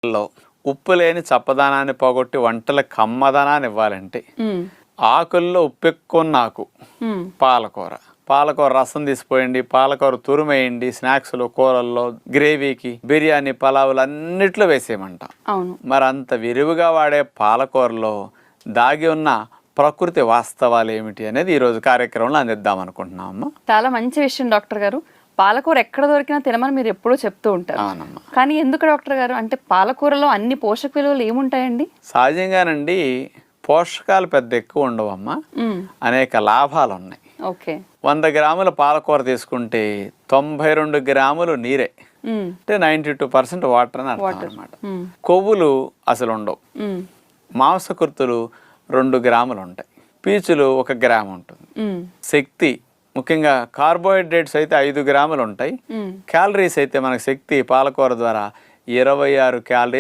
లో ఉప్పు లేని చప్పదనాన్ని పోగొట్టి వంటల కమ్మదనాన్ని ఇవ్వాలంటే ఆకుల్లో ఉప్పు ఎక్కువ ఉన్న ఆకు పాలకూర రసం తీసిపోయండి, పాలకూర తురుమేయండి, స్నాక్స్లో, కూరల్లో, గ్రేవీకి, బిర్యానీ, పలావులు అన్నిట్లో వేసేయమంట. మరి అంత విరివిగా వాడే పాలకూరలో దాగి ఉన్న ప్రకృతి వాస్తవాలు ఏమిటి అనేది ఈరోజు కార్యక్రమంలో అందిద్దాం అనుకుంటున్నామమ్మా. చాలా మంచి విషయం డాక్టర్ గారు. పాలకూర ఎక్కడ దొరికినా తినమని మీరు ఎప్పుడూ చెప్తూ ఉంటారు. అవునమ్మా. కానీ ఎందుకు డాక్టర్ గారు, అంటే పాలకూరలో అన్ని పోషక విలువలు ఏముంటాయండి? సహజంగానండి పోషకాలు పెద్ద ఎక్కువ ఉండవమ్మా, అనేక లాభాలు ఉన్నాయి. 100 గ్రాముల పాలకూర తీసుకుంటే 92 గ్రాములు నీరే, అంటే 92% వాటర్ అని అర్థం అనమాట. కొవ్వులు అసలు ఉండవు. మాంసకృతులు 2 గ్రాములు ఉంటాయి. పీచులు 1 గ్రాము ఉంటుంది. శక్తి ముఖ్యంగా కార్బోహైడ్రేట్స్ అయితే 5 గ్రాములు ఉంటాయి. క్యాలరీస్ అయితే మనకు శక్తి పాలకూర ద్వారా 26 క్యాలరీ